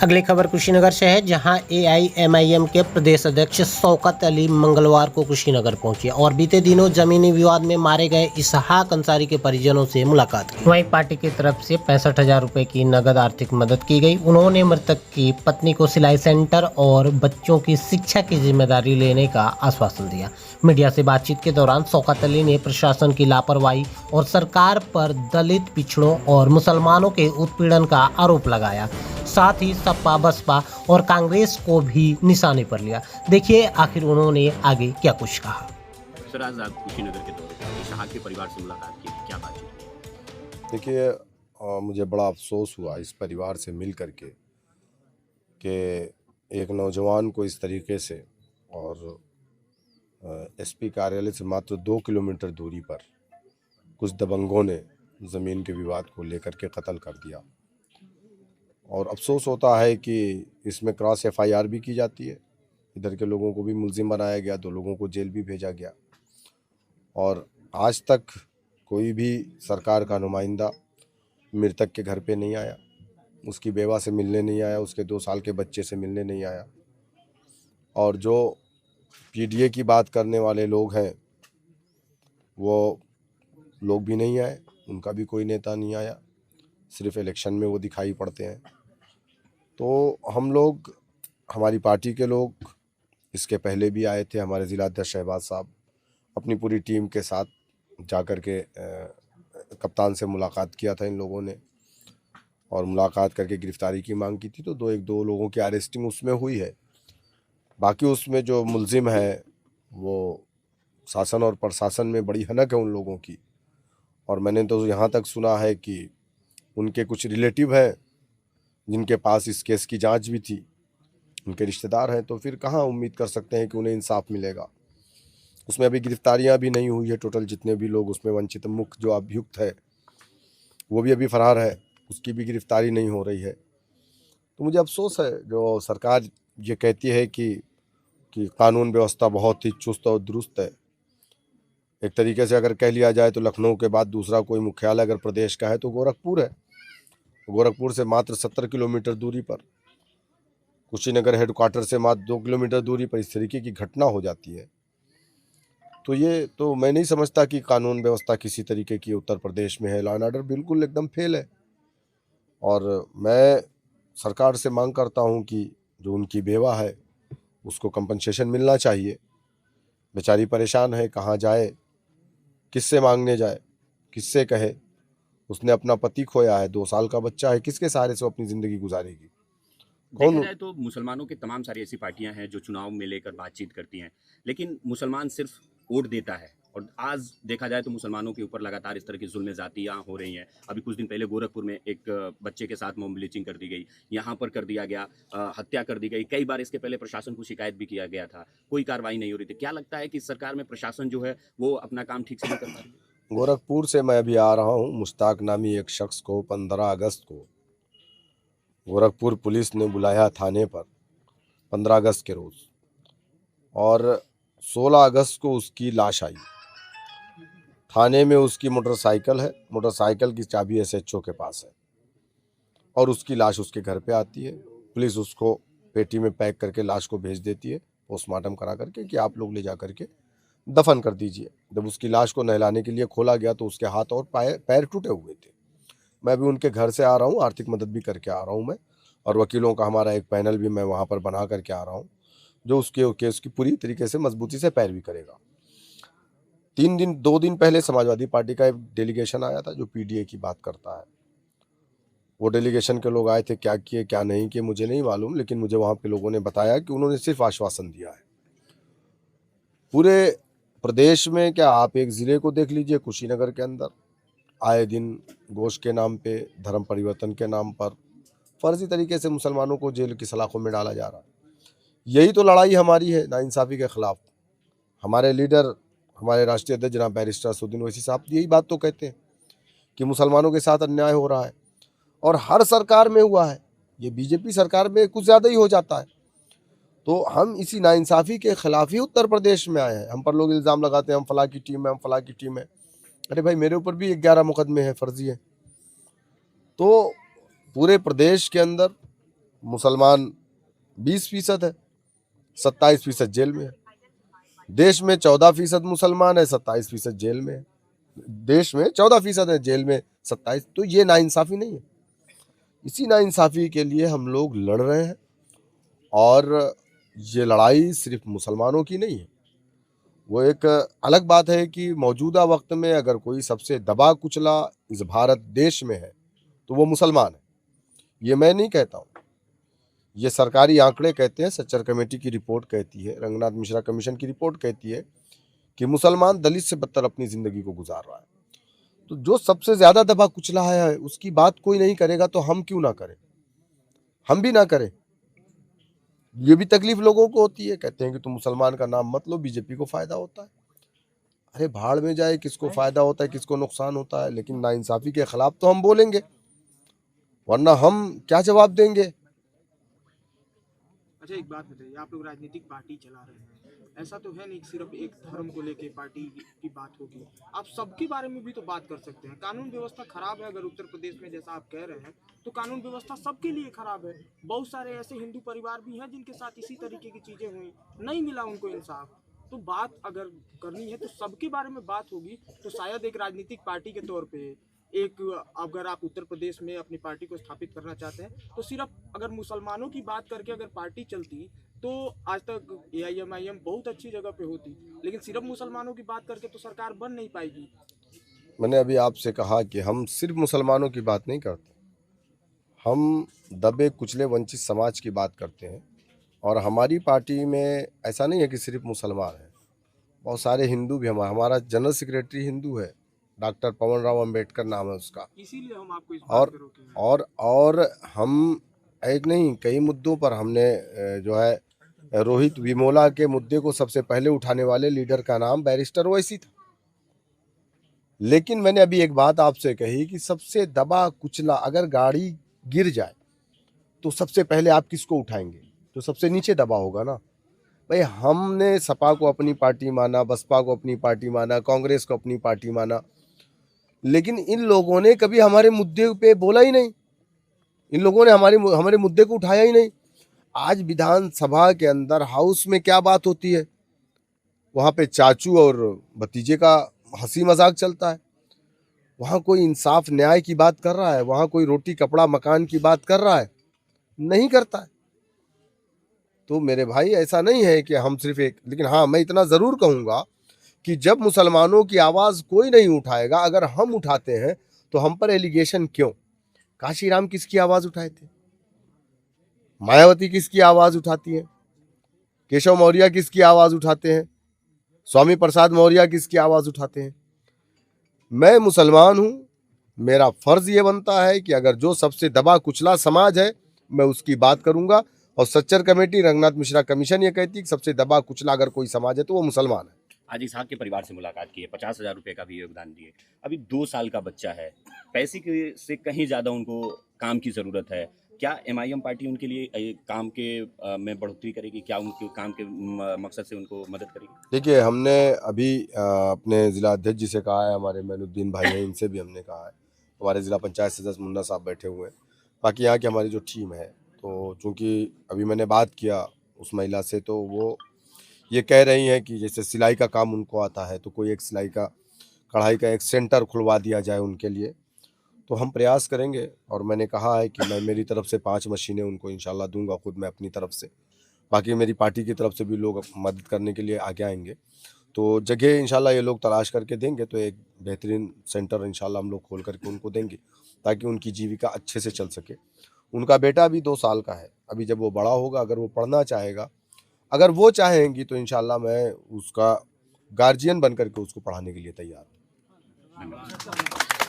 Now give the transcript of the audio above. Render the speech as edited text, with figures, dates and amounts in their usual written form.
अगली खबर कुशीनगर से है, जहां एआईएमआईएम के प्रदेश अध्यक्ष शौकत अली मंगलवार को कुशीनगर पहुंचे और बीते दिनों जमीनी विवाद में मारे गए इसहाक अंसारी के परिजनों से मुलाकात की। वहीं पार्टी की तरफ से 65,000 रुपए की नगद आर्थिक मदद की गई। उन्होंने मृतक की पत्नी को सिलाई सेंटर और बच्चों की शिक्षा की जिम्मेदारी लेने का आश्वासन दिया। मीडिया से बातचीत के दौरान शौकत अली ने प्रशासन की लापरवाही और सरकार पर दलित, पिछड़ों और मुसलमानों के उत्पीड़न का आरोप लगाया। साथ ही सपा, बसपा और कांग्रेस को भी निशाने पर लिया। देखिए आखिर उन्होंने आगे क्या कुछ कहा। सर, आज आप कुशीनगर के दौरे पर इसहाक के परिवार से मुलाकात की, क्या बातचीत की? देखिए, मुझे बड़ा अफसोस हुआ इस परिवार से मिल करके कि एक नौजवान को इस तरीके से और एसपी कार्यालय से मात्र 2 किलोमीटर दूरी पर कुछ दबंगों ने ज़मीन के विवाद को लेकर के कत्ल कर दिया। और अफसोस होता है कि इसमें क्रॉस एफआईआर भी की जाती है, इधर के लोगों को भी मुलजिम बनाया गया, 2 लोगों को जेल भी भेजा गया और आज तक कोई भी सरकार का नुमाइंदा मृतक के घर पे नहीं आया, उसकी बेवा से मिलने नहीं आया, उसके 2 साल के बच्चे से मिलने नहीं आया। और जो पीडीए की बात करने वाले लोग हैं वो लोग भी नहीं आए, उनका भी कोई नेता नहीं आया, सिर्फ इलेक्शन में वो दिखाई पड़ते हैं। तो हम लोग, हमारी पार्टी के लोग इसके पहले भी आए थे, हमारे ज़िला अध्यक्ष शहबाज साहब अपनी पूरी टीम के साथ जाकर के कप्तान से मुलाकात किया था इन लोगों ने और मुलाकात करके गिरफ्तारी की मांग की थी। तो 2 लोगों की अरेस्टिंग उसमें हुई है। बाकी उसमें जो मुलजिम है वो शासन और प्रशासन में बड़ी हनक है उन लोगों की। और मैंने तो यहाँ तक सुना है कि उनके कुछ रिलेटिव हैं जिनके पास इस केस की जांच भी थी, उनके रिश्तेदार हैं, तो फिर कहाँ उम्मीद कर सकते हैं कि उन्हें इंसाफ मिलेगा। उसमें अभी गिरफ्तारियां भी नहीं हुई है। टोटल जितने भी लोग उसमें वंचित मुख्य जो अभियुक्त है वो भी अभी फरार है, उसकी भी गिरफ्तारी नहीं हो रही है। तो मुझे अफसोस है जो सरकार ये कहती है कि कानून व्यवस्था बहुत ही चुस्त और दुरुस्त है। एक तरीके से अगर कह लिया जाए तो लखनऊ के बाद दूसरा कोई मुख्यालय अगर प्रदेश का है तो गोरखपुर है। गोरखपुर से मात्र 70 किलोमीटर दूरी पर, कुशीनगर हेडक्वार्टर से मात्र 2 किलोमीटर दूरी पर इस तरीके की घटना हो जाती है। तो ये तो मैं नहीं समझता कि कानून व्यवस्था किसी तरीके की उत्तर प्रदेश में है। लॉ एंड ऑर्डर बिल्कुल एकदम फेल है। और मैं सरकार से मांग करता हूं कि जो उनकी बेवा है उसको कंपनसेशन मिलना चाहिए। बेचारी परेशान है, कहाँ जाए, किससे मांगने जाए, किससे कहे। उसने अपना पति खोया है, 2 साल का बच्चा है, किसके सहारे से वो अपनी ज़िंदगी गुजारेगी? देखा जाए तो मुसलमानों की तमाम सारी ऐसी पार्टियां हैं जो चुनाव में लेकर बातचीत करती हैं, लेकिन मुसलमान सिर्फ वोट देता है। और आज देखा जाए तो मुसलमानों के ऊपर लगातार इस तरह की जुल्म ज़ातियाँ हो रही हैं। अभी कुछ दिन पहले गोरखपुर में एक बच्चे के साथ मॉब लिंचिंग कर दी गई, यहाँ पर कर दिया गया, हत्या कर दी गई। कई बार इसके पहले प्रशासन को शिकायत भी किया गया था, कोई कार्रवाई नहीं हो रही थी। क्या लगता है कि इस सरकार में प्रशासन जो है वो अपना काम ठीक से नहीं कर पा रही है? गोरखपुर से मैं अभी आ रहा हूँ। मुश्ताक नामी एक शख्स को 15 अगस्त को गोरखपुर पुलिस ने बुलाया थाने पर, 15 अगस्त के रोज़, और 16 अगस्त को उसकी लाश आई। थाने में उसकी मोटरसाइकिल है, मोटरसाइकिल की चाबी एसएचओ के पास है और उसकी लाश उसके घर पे आती है। पुलिस उसको पेटी में पैक करके लाश को भेज देती है पोस्टमार्टम करा करके कि आप लोग ले जा करके दफन कर दीजिए। जब उसकी लाश को नहलाने के लिए खोला गया तो उसके हाथ और पैर टूटे हुए थे। मैं भी उनके घर से आ रहा हूँ, आर्थिक मदद भी करके आ रहा हूँ मैं, और वकीलों का हमारा एक पैनल भी मैं वहाँ पर बना करके आ रहा हूँ जो उसके केस की पूरी तरीके से मजबूती से पैरवी करेगा। 2 दिन पहले समाजवादी पार्टी का एक डेलीगेशन आया था जो पीडीए की बात करता है। वो डेलीगेशन के लोग आए थे, क्या किए क्या नहीं किए मुझे नहीं मालूम, लेकिन मुझे वहाँ पे लोगों ने बताया कि उन्होंने सिर्फ आश्वासन दिया है। पूरे प्रदेश में क्या, आप एक ज़िले को देख लीजिए, कुशीनगर के अंदर आए दिन गोश्त के नाम पे, धर्म परिवर्तन के नाम पर फर्जी तरीके से मुसलमानों को जेल की सलाखों में डाला जा रहा है। यही तो लड़ाई हमारी है नाइंसाफ़ी के ख़िलाफ़। हमारे लीडर, हमारे राष्ट्रीय अध्यक्ष जनाब बैरिस्टर असदुद्दीन ओवैसी साहब यही बात तो कहते हैं कि मुसलमानों के साथ अन्याय हो रहा है और हर सरकार में हुआ है। ये बीजेपी सरकार में कुछ ज़्यादा ही हो जाता है। तो हम इसी नाइंसाफ़ी के ख़िलाफ़ ही उत्तर प्रदेश में आए हैं। हम पर लोग इल्ज़ाम लगाते हैं हम फलां की टीम है, हम फलां की टीम है। अरे भाई, मेरे ऊपर भी 11 मुकदमे हैं फर्जी है। तो पूरे प्रदेश के अंदर मुसलमान 20% है, 27% जेल में है। देश में 14% मुसलमान है, 27% जेल में है। देश में 14% है, जेल में 27। तो ये नाइंसाफ़ी नहीं है। इसी नाइंसाफ़ी के लिए हम लोग लड़ रहे हैं और ये लड़ाई सिर्फ मुसलमानों की नहीं है। वो एक अलग बात है कि मौजूदा वक्त में अगर कोई सबसे दबा कुचला इस भारत देश में है तो वो मुसलमान है। ये मैं नहीं कहता हूँ, ये सरकारी आंकड़े कहते हैं, सच्चर कमेटी की रिपोर्ट कहती है, रंगनाथ मिश्रा कमीशन की रिपोर्ट कहती है कि मुसलमान दलित से बदतर अपनी ज़िंदगी को गुजार रहा है। तो जो सबसे ज़्यादा दबा कुचला है उसकी बात कोई नहीं करेगा तो हम क्यों ना करें, हम भी ना करें। ये भी तकलीफ लोगों को होती है, कहते हैं कि तुम मुसलमान का नाम मत लो, बीजेपी को फ़ायदा होता है। अरे भाड़ में जाए, किसको फ़ायदा होता है किसको नुकसान होता है, लेकिन नाइंसाफ़ी के ख़िलाफ़ तो हम बोलेंगे, वरना हम क्या जवाब देंगे। अच्छा, एक बात बताइए, आप लोग राजनीतिक पार्टी चला रहे हैं, ऐसा तो है नहीं कि सिर्फ एक धर्म को लेके पार्टी की बात होगी, आप सबके बारे में भी तो बात कर सकते हैं। कानून व्यवस्था खराब है अगर उत्तर प्रदेश में, जैसा आप कह रहे हैं, तो कानून व्यवस्था सबके लिए खराब है। बहुत सारे ऐसे हिंदू परिवार भी हैं जिनके साथ इसी तरीके की चीज़ें हुई, नहीं मिला उनको इंसाफ। तो बात अगर करनी है तो सबके बारे में बात होगी। तो शायद एक राजनीतिक पार्टी के तौर पे एक, अगर आप उत्तर प्रदेश में अपनी पार्टी को स्थापित करना चाहते हैं तो सिर्फ अगर मुसलमानों की बात करके अगर पार्टी चलती तो आज तक AIMIM बहुत अच्छी जगह पे होती, लेकिन सिर्फ मुसलमानों की बात करके तो सरकार बन नहीं पाएगी। मैंने अभी आपसे कहा कि हम सिर्फ मुसलमानों की बात नहीं करते, हम दबे कुचले वंचित समाज की बात करते हैं। और हमारी पार्टी में ऐसा नहीं है कि सिर्फ मुसलमान हैं, बहुत सारे हिंदू भी। हमारा जनरल सेक्रेटरी हिंदू है, डॉक्टर पवन राव अंबेडकर नाम है उसका। इसीलिए हम आपको इस बात पे रोके हैं। और हम एक नहीं, कई मुद्दों पर हमने जो है रोहित विमोला के मुद्दे को सबसे पहले उठाने वाले लीडर का नाम बैरिस्टर ओवैसी था। लेकिन मैंने अभी एक बात आपसे कही कि सबसे दबा कुचला अगर गाड़ी गिर जाए तो सबसे पहले आप किसको उठाएंगे, तो सबसे नीचे दबा होगा ना भाई। हमने सपा को अपनी पार्टी माना, बसपा को अपनी पार्टी माना, कांग्रेस को अपनी पार्टी माना, लेकिन इन लोगों ने कभी हमारे मुद्दे पे बोला ही नहीं। इन लोगों ने हमारे मुद्दे को उठाया ही नहीं। आज विधानसभा के अंदर हाउस में क्या बात होती है, वहाँ पे चाचू और भतीजे का हंसी मजाक चलता है। वहाँ कोई इंसाफ न्याय की बात कर रहा है, वहाँ कोई रोटी कपड़ा मकान की बात कर रहा है, नहीं करता है। तो मेरे भाई ऐसा नहीं है कि हम सिर्फ एक, लेकिन हाँ मैं इतना ज़रूर कहूँगा कि जब मुसलमानों की आवाज़ कोई नहीं उठाएगा, अगर हम उठाते हैं तो हम पर एलिगेशन क्यों। काशीराम किसकी आवाज़ उठाए थे, मायावती किसकी आवाज़ उठाती है, केशव मौर्य किसकी आवाज़ उठाते हैं, स्वामी प्रसाद मौर्य किसकी आवाज़ उठाते हैं। मैं मुसलमान हूँ, मेरा फ़र्ज़ ये बनता है कि अगर जो सबसे दबा कुचला समाज है मैं उसकी बात करूँगा। और सच्चर कमेटी, रंगनाथ मिश्रा कमीशन ये कहती है कि सबसे दबा कुचला अगर कोई समाज है तो वो मुसलमान है। आज इसहाक के परिवार से मुलाकात की है, 50,000 रुपये का भी योगदान दिए। अभी 2 साल का बच्चा है, पैसे के से कहीं ज़्यादा उनको काम की ज़रूरत है। क्या MIM पार्टी उनके लिए काम के में बढ़ोतरी करेगी? क्या उनके काम के मकसद से उनको मदद करेगी? देखिए, हमने अभी अपने ज़िला अध्यक्ष जी से कहा है, हमारे मैनुद्दीन भाई हैं, इनसे भी हमने कहा है, हमारे ज़िला पंचायत सदस्य मुन्ना साहब बैठे हुए हैं, बाकी यहाँ की हमारी जो टीम है। तो चूँकि अभी मैंने बात किया उस महिला से, तो वो ये कह रही हैं कि जैसे सिलाई का काम उनको आता है तो कोई एक सिलाई का, कढ़ाई का एक सेंटर खुलवा दिया जाए उनके लिए। तो हम प्रयास करेंगे और मैंने कहा है कि मैं मेरी तरफ से 5 मशीनें उनको इंशाल्लाह दूंगा, खुद मैं अपनी तरफ से। बाकी मेरी पार्टी की तरफ से भी लोग मदद करने के लिए आगे आएंगे। तो जगह इंशाल्लाह ये लोग तलाश करके देंगे, तो एक बेहतरीन सेंटर इंशाल्लाह हम लोग खोल करके उनको देंगे ताकि उनकी जीविका अच्छे से चल सके। उनका बेटा अभी 2 साल का है, अभी जब वो बड़ा होगा, अगर वो पढ़ना चाहेगा, अगर वो चाहेंगी, तो इंशाल्लाह मैं उसका गार्जियन बन करके उसको पढ़ाने के लिए तैयार हूँ। धन्यवाद।